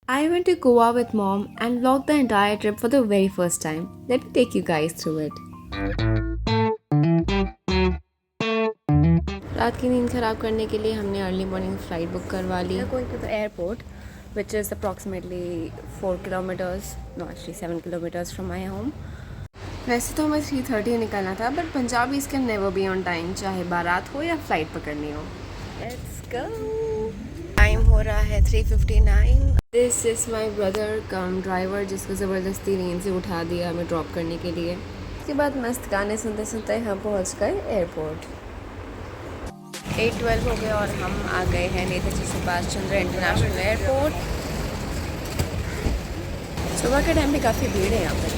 I went to Goa with mom and vlogged the entire trip for the very first time. Let me take you guys through it. रात की नींद ख़राब करने के लिए हमने अर्ली मॉर्निंग फ़्लाइट बुक करवा ली. We are going to the airport, which is approximately 4 kilometers, no actually 7 kilometers from my home. वैसे तो हमें 3:30 निकलना था, but Punjabis can never be on time, चाहे बारात हो या फ़्लाइट पकड़नी हो. Let's go. टाइम हो रहा है 3:59. This is my brother come driver, जिसको ज़बरदस्ती नींद से उठा दिया हमें ड्रॉप करने के लिए. उसके बाद मस्त गाने सुनते सुनते हम पहुंच गए एयरपोर्ट. 8:12 हो गए और हम आ गए हैं नेताजी सुभाष चंद्र इंटरनेशनल एयरपोर्ट. सुबह के टाइम भी काफ़ी भीड़ है यहाँ पर.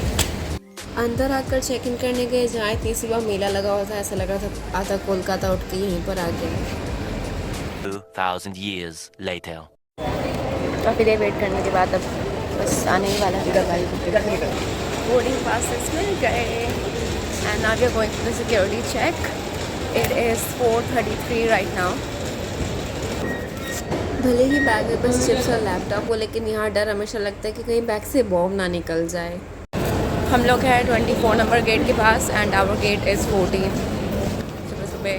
अंदर आकर चेक इन करने गए, जहाँ इतनी सुबह मेला लगा हुआ था, ऐसा लगा था आधा कोलकाता उठ के यहीं पर आ गया. 2,000 years later. काफ़ी देर वेट करने के बाद अब बस आने ही वाला है. बोर्डिंग पासेस मिल गए and now we are going to the security check. It is 4:33 right now. भले ही बैग में बस चिप्स और लैपटॉप हो, लेकिन यहाँ डर हमेशा लगता है कि कहीं बैग से बॉम्ब ना निकल जाए. हम लोग हैं 24 नंबर गेट के पास एंड आवर गेट इज़ 14. सुबह सुबह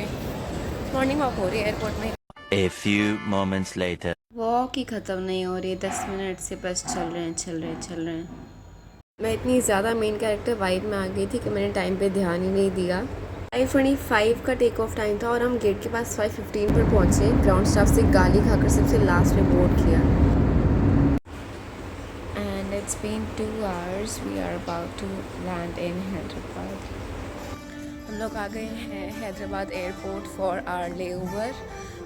मॉर्निंग वॉक हो रही है एयरपोर्ट में. A few moments later. Walk ही ख़त्म नहीं हो रही है, 10 मिनट से बस चल रहे हैं. मैं इतनी ज़्यादा मेन कैरेक्टर वाइब में आ गई थी कि मैंने टाइम पे ध्यान ही नहीं दिया. 5:25 का टेक ऑफ टाइम था और हम गेट के पास 5:15 पर पहुँचे. ग्राउंड स्टाफ से गाली खाकर सबसे लास्ट में बोर्ड किया. And it's been 2 hours. We are about to land in Hyderabad. हम लोग आ गए हैं Hyderabad airport for hour layover,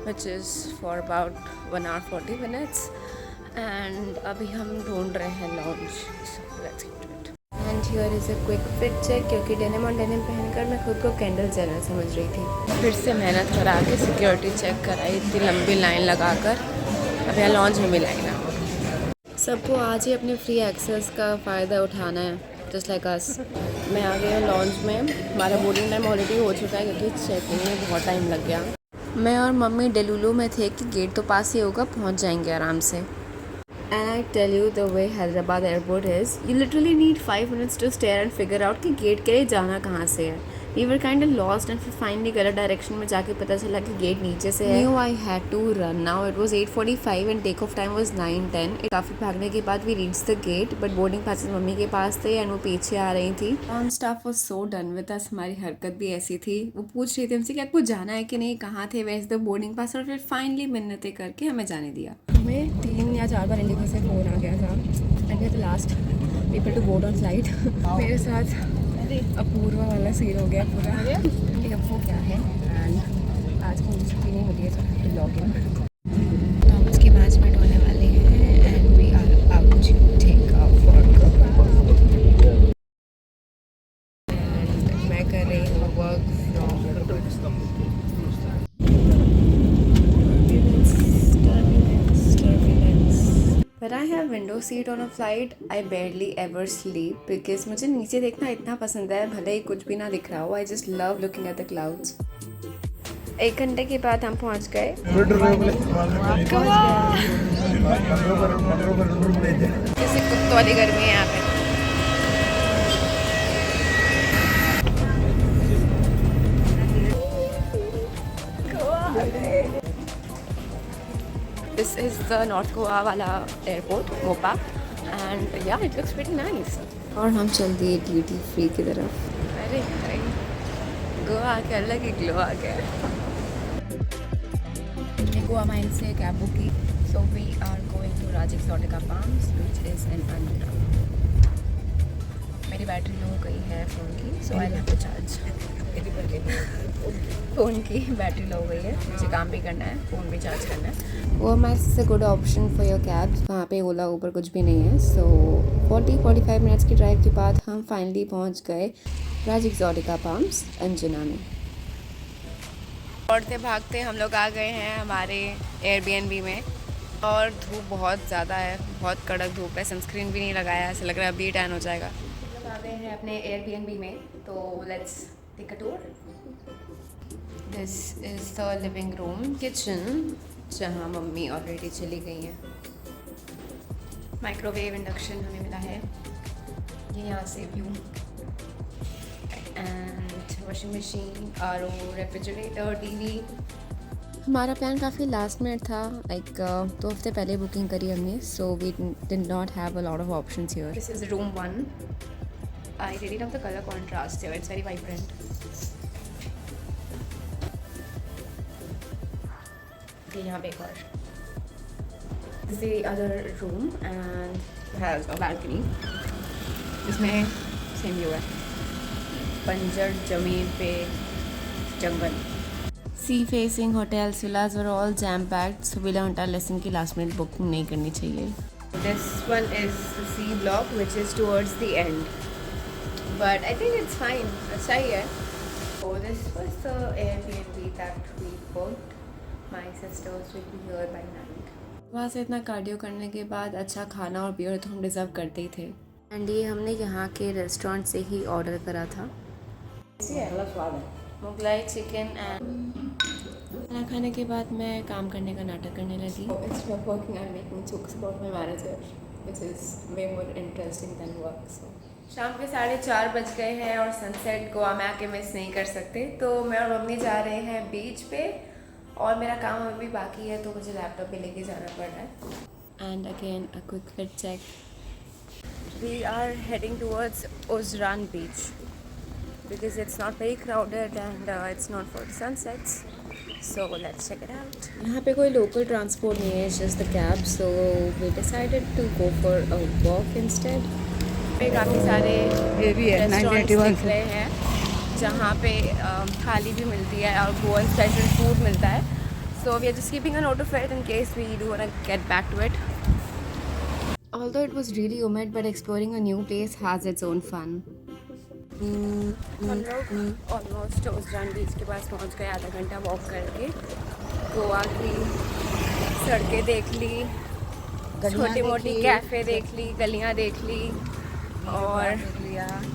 which is for about 1 hour 40 minutes. And अभी हम ढूंढ रहे हैं launch. So let's get to it. And here is a quick fit check, क्योंकि डेनिम ऑन डेनिम पहनकर मैं खुद को कैंडल जेनर समझ रही थी. फिर से मेहनत करा के सिक्योरिटी चेक कराई, इतनी लंबी लाइन लगाकर. अब यहाँ लॉन्च में भी लाइन है. सबको आज ही अपने फ्री एक्सेस का फ़ायदा उठाना है, जस्ट लाइक अस. मैं आ गई हूँ लॉन्च में. हमारा बोर्डिंग टाइम ऑलरेडी हो चुका है क्योंकि चेकिंग में बहुत टाइम लग गया. मैं और मम्मी डेलुलू में थे कि गेट तो पास ही होगा, पहुंच जाएंगे आराम से. And I tell you the way Hyderabad airport is, you literally need 5 minutes to stare and figure out कि गेट के लिए जाना कहाँ से है. We were kind of lost and फिर फाइनली गलत डायरेक्शन में जाके पता चला कि गेट नीचे से है. New I had to run. Now it was 8:45 and take off time was 9:10. काफ़ी भागने के बाद we reach the gate, but boarding passes mummy के पास थे एंड वो पीछे आ रही थी. On staff was so done with us. हमारी हरकत भी ऐसी थी. वो पूछ रही थी हमसे कि आपको जाना है कि नहीं, कहाँ थे, where is the boarding pass. और फिर फाइनली मिन्नतें करके हमें जाने दिया. हमें 3 या 4 बार इंडिगो से फ़ोन आ गया था and the last people to board on flight. मेरे साथ अपूर्वा वाला सीन हो गया पूरा. अब वो क्या है एंड आज को छुट्टी नहीं मिली है तो लॉग इन. थॉमस के बैचमेट होने वाले हैं and we are about to take off for Goa. And मैं कर रही हूँ work from. When I have window seat on a flight, I barely ever sleep because मुझे नीचे देखना इतना पसंद है, भले ही कुछ भी ना दिख रहा हो. I just love looking at the clouds. 1 घंटे के बाद हम पहुंच गए. जैसे कुत्तों वाली गर्मी है यहाँ पे. This is the North Goa वाला एयरपोर्ट, मोपा. एंड या इट लुक्स प्रीटी नाइस. और हम चल दिए ड्यूटी फ्री की तरफ. अरे भाई, गोवा के अलग ही ग्लो आ गया. गोवा माइंड से कैब बुक की. So we are going to Raj Exotica Palms which is in Anjuna. मेरी बैटरी लो हो गई है फ़ोन की, so I have to charge. Phone की बैटरी लो हो गई है, मुझे काम भी करना है, फ़ोन भी चार्ज करना है. वो माइंड से good option for your cabs. वहाँ पे ओला ऊपर कुछ भी नहीं है. सो 40-45 मिनट्स की ड्राइव के बाद हम फाइनली पहुँच गए राज एक्सोटिका पाम्स अंजुना में. दौड़ते भागते हम लोग आ गए हैं हमारे एयरबीएनबी में. और धूप बहुत ज़्यादा है, बहुत कड़क धूप है. सनस्क्रीन भी नहीं लगाया, ऐसा लग रहा है अभी टैन हो जाएगा. हम लोग आ गए हैं अपने एयरबीएनबी में, तो let's take a tour. This is the living room kitchen, जहाँ मम्मी ऑलरेडी चली गई हैं. माइक्रोवेव इंडक्शन हमें मिला है, ये यहाँ से view, and washing machine, R O, refrigerator, TV. हमारा प्लान काफ़ी लास्ट मिनट था, लाइक 2 हफ्ते पहले बुकिंग करी हमने, so we did not have a lot of options here. This is room 1। I really love the colour contrast here, it's very vibrant. यहाँ पे एक और, this is the other room and has a balcony, इसमें same view है, बंजर ज़मीन पे जंगल। सी facing hotels, villas were all jam packed, so villa hotel लेसन की लास्ट मिनट बुकिंग नहीं करनी चाहिए। This one is the sea block which is towards the end, but I think it's fine, अच्छा ही है। So this was the Airbnb that we booked, my sisters will be here by night. वहाँ से इतना cardio करने के बाद अच्छा खाना और बियर तो हम डिज़र्व करते ही थे, एंड ये हमने यहाँ के रेस्टोरेंट से ही ऑर्डर करा था। स्वाद है, मुगलाई चिकन एंड। खाना खाने के बाद मैं काम करने का नाटक करने लगी। Instead of working, I'm making jokes about my manager, which is way more interesting than work. So शाम के 4:30 बज गए हैं और सनसेट गोवा में आके मिस नहीं कर सकते, तो मैं और मम्मी जा रहे हैं बीच पे, और मेरा काम अभी भी बाकी है, तो मुझे लैपटॉप भी लेके जाना पड़ रहा है। And again a quick fit check, we are heading towards Ozran beach because it's not very crowded and it's not for the sunsets, so let's check it out. यहाँ पे कोई local transport नहीं है, it's just the cab, so we decided to go for a walk instead. पे काफ़ी सारे restaurants दिख रहे हैं जहाँ पे थाली भी मिलती है और गोवन स्पेशल फूड मिलता है, so we are just keeping a note of it in case we do want to get back to it. Although it was really humid, but exploring a new place has its own fun. हम लोग almost उजरान बीच के पास पहुंच गए, आधा घंटा walk करके। गोवा की सड़कें देख ली, छोटी मोटी कैफ़े देख ली, गलियां देख ली, और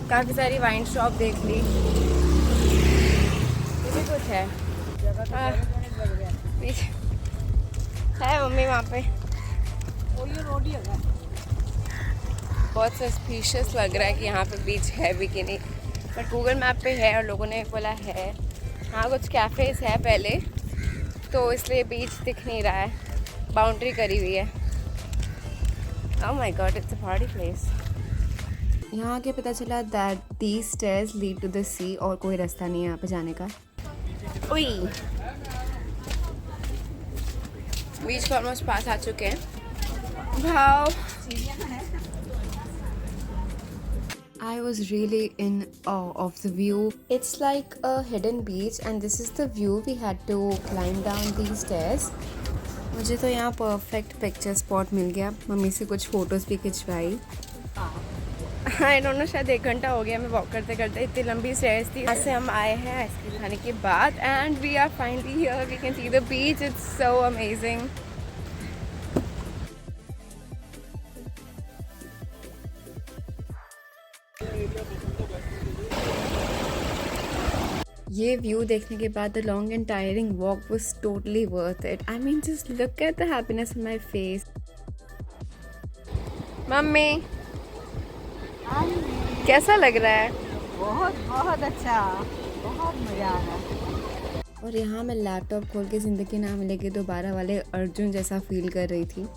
काफ़ी सारी वाइन शॉप देख ली। ये भी कुछ है, है मम्मी वहाँ पे। बहुत सस्पिशियस लग रहा है कि यहाँ पे बीच है भी कि नहीं, बट गूगल मैप पे है और लोगों ने बोला है। हाँ कुछ कैफ़ेज़ है पहले, तो इसलिए बीच दिख नहीं रहा है, बाउंड्री करी हुई है। Oh my God, it's a party place. यहाँ के पता चला that these stairs lead to the sea, और कोई रास्ता नहीं है यहाँ पे जाने का। ओई बीच को ऑलमोस्ट पास आ चुके हैं। भाव I was really in awe of the view. It's like a hidden beach and this is the view. We had to climb down these stairs. मुझे तो यहाँ परफेक्ट पिक्चर स्पॉट मिल गया, मम्मी से कुछ फ़ोटोज़ भी खिंचवाई। आई डोंट नो, शायद 1 घंटा हो गया मैं वॉक करते करते, इतनी लंबी स्टेयर्स थी। यहाँ से हम आए हैं आइसक्रीम खाने के बाद, and we are finally here, we can see the beach, it's so amazing. ये व्यू देखने के बाद the long and tiring walk was totally worth it. I mean just look at the happiness in my face. Mummy कैसा लग रहा है? बहुत बहुत अच्छा, बहुत मज़ा आ रहा है। और यहाँ मैं लैपटॉप खोल के ज़िंदगी ना मिलेगी दोबारा वाले अर्जुन जैसा फील कर रही थी।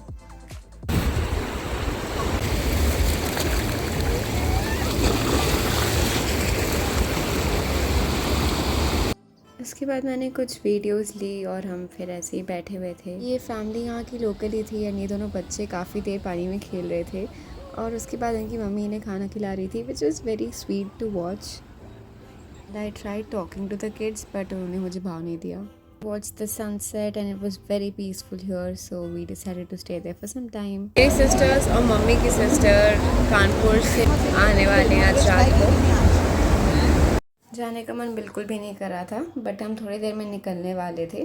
उसके बाद मैंने कुछ वीडियोस ली और हम फिर ऐसे ही बैठे हुए थे। ये फैमिली यहाँ की लोकल ही थी, यानी ये दोनों बच्चे काफ़ी देर पानी में खेल रहे थे, और उसके बाद इनकी मम्मी इन्हें खाना खिला रही थी, which is very sweet to watch. I tried talking to the kids but उन्होंने मुझे भाव नहीं दिया। Watch the sunset and it was very peaceful here, so we decided to stay there for some time. मेरी sisters और mummy की sister Kanpur से आने वाले हैं आज रात को। जाने का मन बिल्कुल भी नहीं कर रहा था, बट हम थोड़ी देर में निकलने वाले थे,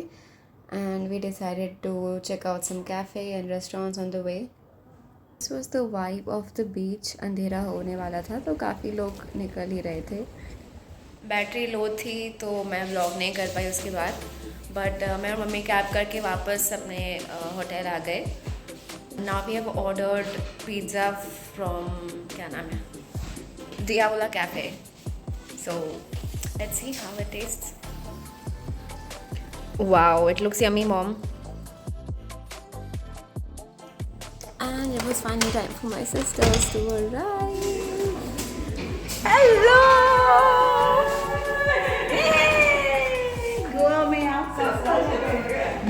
and we decided to check out some cafe and restaurants on the way. This was the vibe of the beach. अंधेरा होने वाला था तो काफ़ी लोग निकल ही रहे थे। बैटरी लो थी तो मैं व्लॉग नहीं कर पाई उसके बाद, बट मैं और मम्मी कैब करके वापस अपने होटल आ गए। Now we have ordered pizza from क्या नाम है Diavola Cafe. So let's see how it tastes. Wow, it looks yummy, Mom. And it was finally time for my sisters to arrive. Hello! Goa में आप सब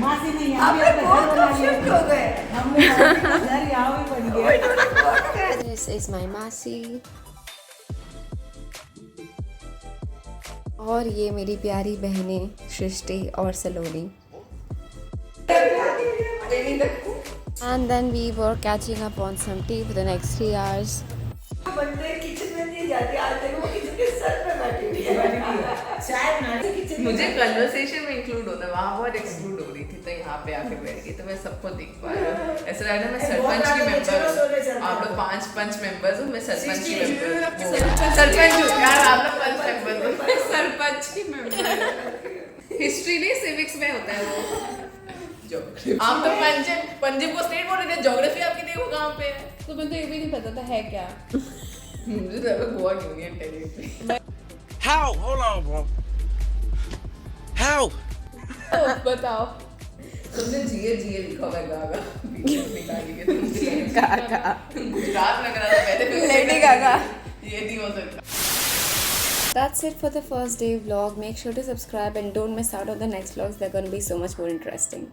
मासी नहीं आपने बहुत कब शिफ्ट हो गए? हमने घर यहाँ भी बन गया। This is my Masi. और ये मेरी प्यारी बहनें सृष्टि और सलोनी. And then we were catching up on some tea for the next 3 hours. मुझे कन्वर्सेशन में इंक्लूड होना, वहाँ बहुत एक्सक्लूड हो रही थी, तो यहाँ पे आके बैठ गई तो मैं सबको देख पा रही हूँ. ऐसा लग रहा है मैं सरपंच की मेंबर हूँ. आप लोग 5 पंच मेंबर्स हो, मैं सरपंच की मेंबर हूँ. सरपंच हूँ यार, आप लोग पंच मेंबर हो, मैं सरपंच की मेंबर. हिस्ट्री नहीं, सिविक्स में होता है वो. आप तो पंजाब को स्टेट बोल रहे थे, ज्योग्राफी आपकी देखो कहाँ पे है. तो मुझे ये भी नहीं पता था है क्या. मुझे तो गोवा क्यों नहीं है television. How? Hold on, bro. How? बताओ. तुमने जीए लिखा हुआ है गागा. निकालिए तुम गागा. गुजरात लग रहा था पहले. Lady Gaga. ये नहीं हो सकता. That's it for the first day vlog. Make sure to subscribe and don't miss out on the next vlogs. They're going to be so much more interesting.